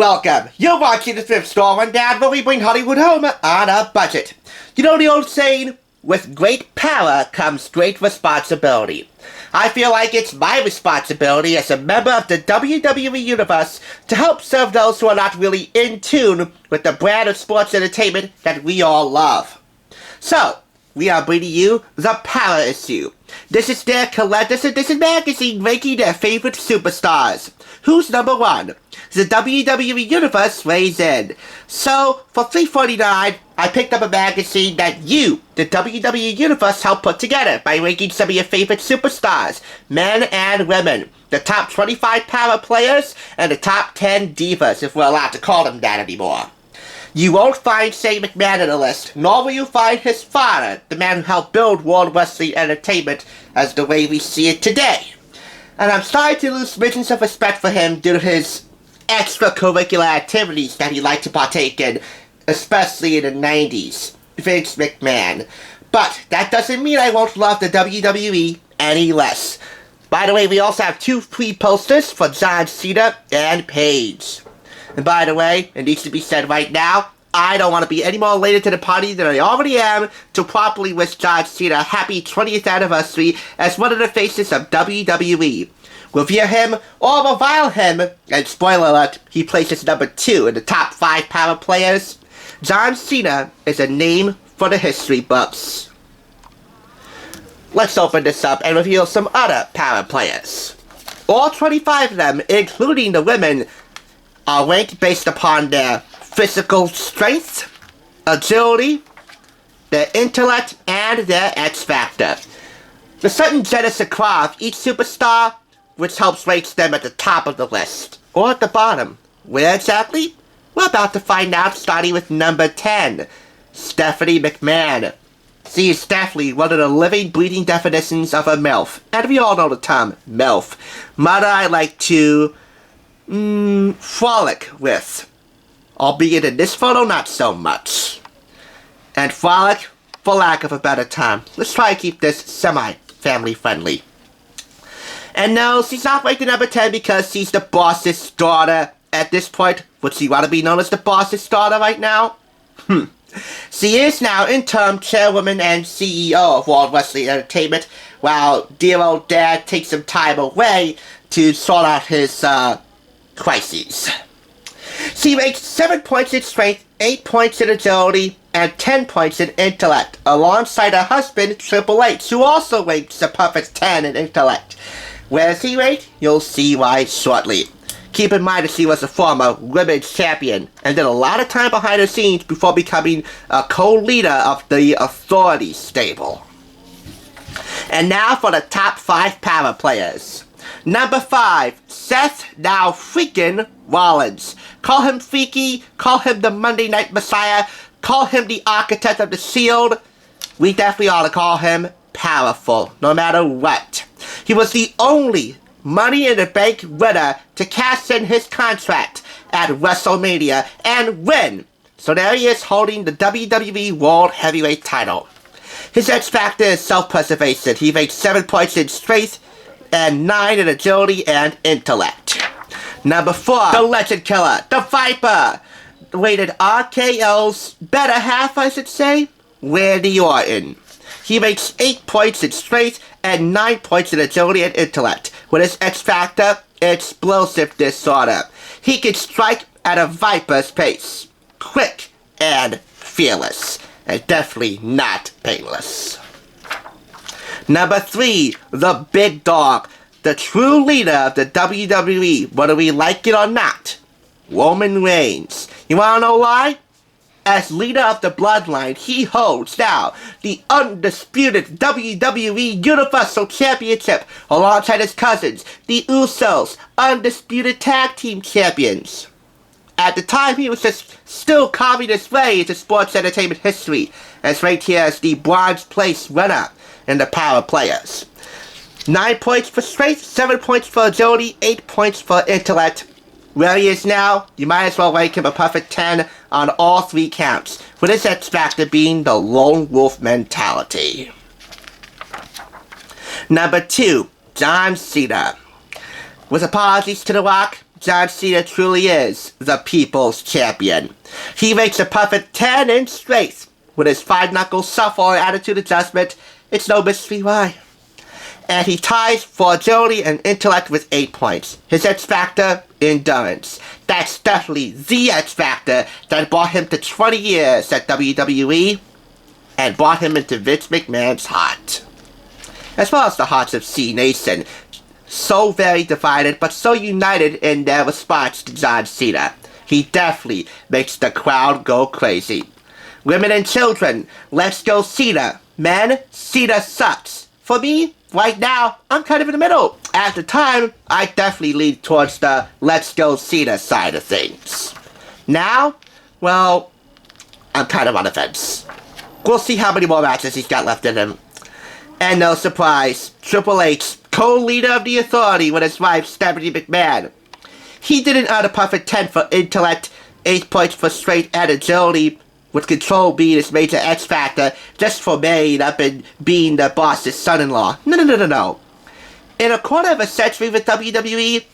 Welcome. You're watching the Thrift Store Rundown, where we bring Hollywood home on a budget. You know the old saying, with great power comes great responsibility. I feel like it's my responsibility as a member of the WWE Universe to help serve those who are not really in tune with the brand of sports entertainment that we all love. So, we are bringing you the Power Issue. This is their collector's edition magazine ranking their favorite superstars. Who's number one? The WWE Universe weighs in. So, for $3.49, I picked up a magazine that you, the WWE Universe, helped put together by ranking some of your favorite superstars, men and women, the top 25 power players, and the top 10 divas, if we're allowed to call them that anymore. You won't find Stephanie McMahon in the list, nor will you find his father, the man who helped build World Wrestling Entertainment as the way we see it today. And I'm starting to lose smidgens of respect for him due to his extracurricular activities that he liked to partake in, especially in the 90s. Vince McMahon. But that doesn't mean I won't love the WWE any less. By the way, we also have two free posters for John Cena and Paige. And by the way, it needs to be said right now, I don't want to be any more later to the party than I already am to properly wish John Cena a happy 20th anniversary as one of the faces of WWE. Revere him or revile him, and spoiler alert, he places number 2 in the top 5 power players. John Cena is a name for the history books. Let's open this up and reveal some other power players. All 25 of them, including the women, are ranked based upon their physical strength, agility, their intellect, and their X factor. There's certain genus accra of each superstar, which helps rank them at the top of the list, or at the bottom. Where exactly? We're about to find out, starting with number 10, Stephanie McMahon. She is definitely one of the living, breathing definitions of a MILF, and we all know the term MILF. Mother I like to frolic with, albeit in this photo not so much. And frolic, for lack of a better term. Let's try to keep this semi-family friendly. And no, she's not ranked at number 10 because she's the boss's daughter at this point. Would she want to be known as the boss's daughter right now? She is now interim chairwoman and CEO of World Wrestling Entertainment, while dear old dad takes some time away to sort out his crises. She ranks 7 points in strength, 8 points in agility, and 10 points in intellect, alongside her husband, Triple H, who also ranks a perfect 10 in intellect. Where is he ranked? You'll see why shortly. Keep in mind that she was a former women's champion, and did a lot of time behind the scenes before becoming a co-leader of the Authority stable. And now for the top 5 power players. Number 5, Seth now freaking Rollins. Call him freaky, call him the Monday Night Messiah, call him the architect of the Shield. We definitely ought to call him powerful, no matter what. He was the only Money in the Bank winner to cash in his contract at WrestleMania and win. So there he is holding the WWE World Heavyweight title. His X factor is self-preservation. He ranked 7 points in strength and 9 in agility and intellect. Number 4, the Legend Killer, the Viper. Rated RKO's better half, I should say, Randy Orton. He makes 8 points in strength and 9 points in agility and intellect. With his X factor, explosive disorder. He can strike at a viper's pace. Quick and fearless. And definitely not painless. Number 3, the Big Dog. The true leader of the WWE, whether we like it or not. Roman Reigns. You wanna know why? As leader of the Bloodline, he holds now the undisputed WWE Universal Championship alongside his cousins, the Usos, undisputed tag team champions. At the time, he was just still carving his way into sports entertainment history, as ranked here as the bronze place winner in the power players. 9 points for strength, 7 points for agility, 8 points for intellect. Where he is now, you might as well rank him a perfect 10 on all 3 counts, with his X factor being the lone wolf mentality. Number 2, John Cena. With apologies to The Rock, John Cena truly is the people's champion. He makes a perfect 10 in straight. With his 5-knuckle shuffle and attitude adjustment, it's no mystery why. And he ties for agility and intellect with 8 points. His X Factor, endurance. That's definitely the X Factor that brought him to 20 years at WWE and brought him into Vince McMahon's heart. As well as the hearts of C Nation. So very divided, but so united in their response to John Cena. He definitely makes the crowd go crazy. Women and children, let's go Cena. Men, Cena sucks. For me, right now, I'm kind of in the middle. At the time, I definitely lean towards the let's go Cena side of things. Now, well, I'm kind of on the fence. We'll see how many more matches he's got left in him. And no surprise, Triple H, co-leader of the Authority with his wife Stephanie McMahon. He didn't earn a perfect 10 for intellect, 8 points for strength and agility, with control being his major X factor, just for marrying up and being the boss's son-in-law. No. In a quarter of a century with WWE,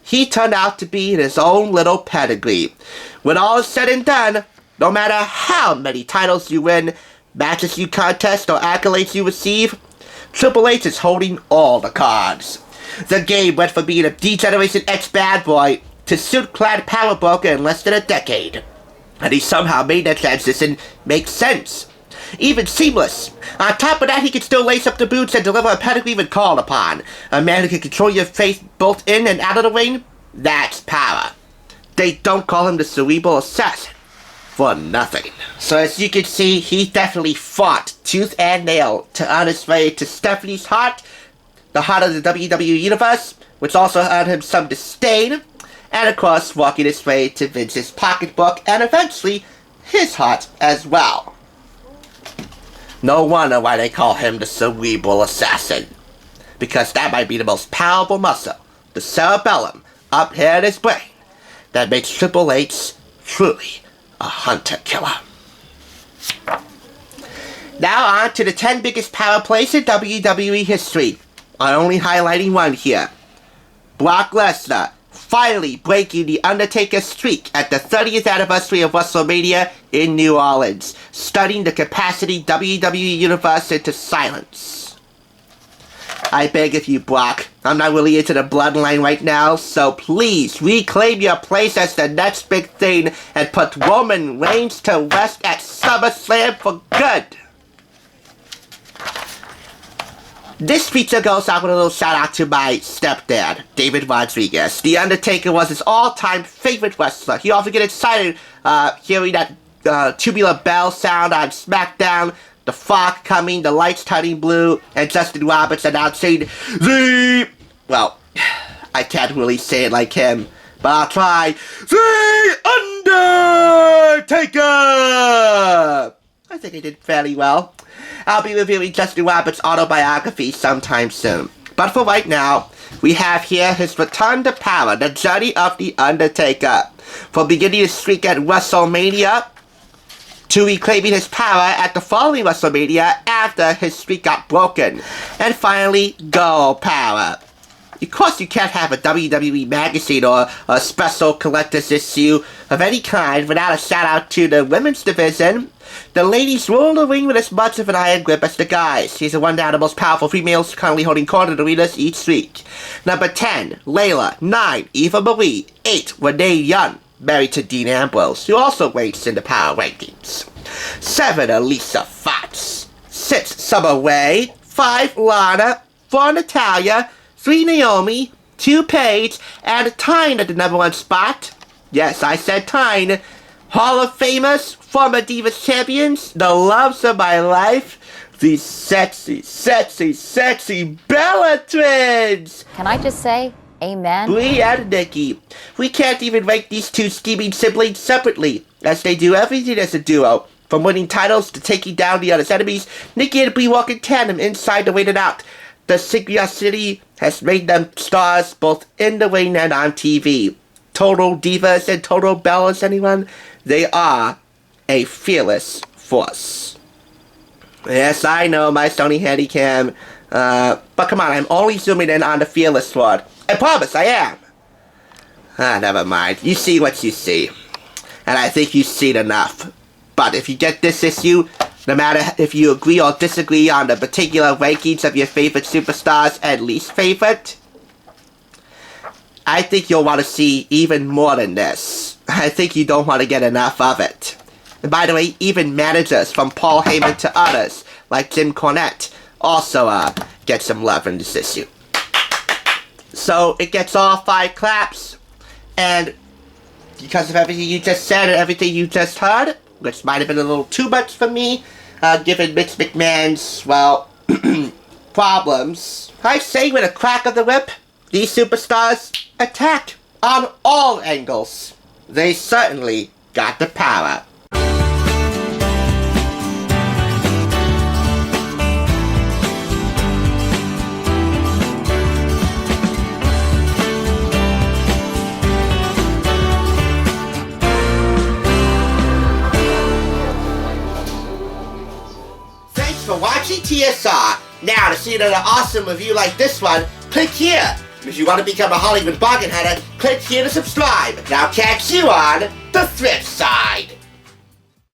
he turned out to be in his own little pedigree. When all is said and done, no matter how many titles you win, matches you contest, or accolades you receive, Triple H is holding all the cards. The game went from being a D-Generation X bad boy to suit-clad power broker in less than a decade. And he somehow made that transition make sense. Even seamless. On top of that, he can still lace up the boots and deliver a pedigree when called upon. A man who can control your fate both in and out of the ring, that's power. They don't call him the cerebral assassin for nothing. So as you can see, he definitely fought tooth and nail to earn his way to Stephanie's heart, the heart of the WWE Universe, which also earned him some disdain, and of course walking his way to Vince's pocketbook and eventually his heart as well. No wonder why they call him the cerebral assassin, because that might be the most powerful muscle, the cerebellum, up here in his brain, that makes Triple H truly a hunter-killer. Now on to the 10 biggest power plays in WWE history. I'm only highlighting one here. Brock Lesnar finally breaking the Undertaker streak at the 30th anniversary of WrestleMania in New Orleans, stunning the capacity WWE Universe into silence. I beg of you, Brock, I'm not really into the bloodline right now, so please reclaim your place as the next big thing and put Roman Reigns to rest at SummerSlam for good. This feature goes out with a little shout out to my stepdad, David Rodriguez. The Undertaker was his all-time favorite wrestler. He often get excited hearing that tubular bell sound on SmackDown, the fog coming, the lights turning blue, and Justin Roberts announcing well, I can't really say it like him, but I'll try. The Undertaker! I think I did fairly well. I'll be reviewing Justin Roberts' autobiography sometime soon. But for right now, we have here his return to power, the journey of The Undertaker. From beginning his streak at WrestleMania, to reclaiming his power at the following WrestleMania after his streak got broken. And finally, Gold Power. Of course, you can't have a WWE Magazine or a special collector's issue of any kind without a shout out to the women's division. The ladies rule the ring with as much of an iron grip as the guys. She's the one down the most powerful females currently holding court in arenas each week. Number 10, Layla. 9, Eva Marie. 8, Renee Young, married to Dean Ambrose, who also ranks in the power rankings. 7, Alicia Fox. 6, Summer Rae. 5, Lana. 4, Natalya. 3, Naomi. 2, Paige. And Tyne at the number 1 spot. Yes, I said Tyne. Hall of Famers, former Divas champions, the loves of my life, the sexy, sexy, sexy Bella Twins! Can I just say, amen? Brie and Nikki. We can't even rank these two scheming siblings separately, as they do everything as a duo. From winning titles to taking down the other's enemies, Nikki and Brie walk in tandem inside the ring and out. The synchronicity has made them stars both in the ring and on TV. Total divas and total bellas, anyone? They are a fearless force. Yes, I know, my Sony Handycam. But come on, I'm only zooming in on the fearless one. I promise, I am. Never mind. You see what you see. And I think you've seen enough. But if you get this issue, no matter if you agree or disagree on the particular rankings of your favorite superstars and least favorite, I think you'll want to see even more than this. I think you don't want to get enough of it. And by the way, even managers from Paul Heyman to others, like Jim Cornette, also get some love in this issue. So it gets all 5 claps, and because of everything you just said and everything you just heard, which might have been a little too much for me, given Vince McMahon's, well, problems, I say with a crack of the whip, these superstars attack on all angles. They certainly got the power. Thanks for watching TSR. Now, to see another awesome review like this one, click here. If you want to become a Hollywood bargain hunter, click here to subscribe. Now catch you on the thrift side.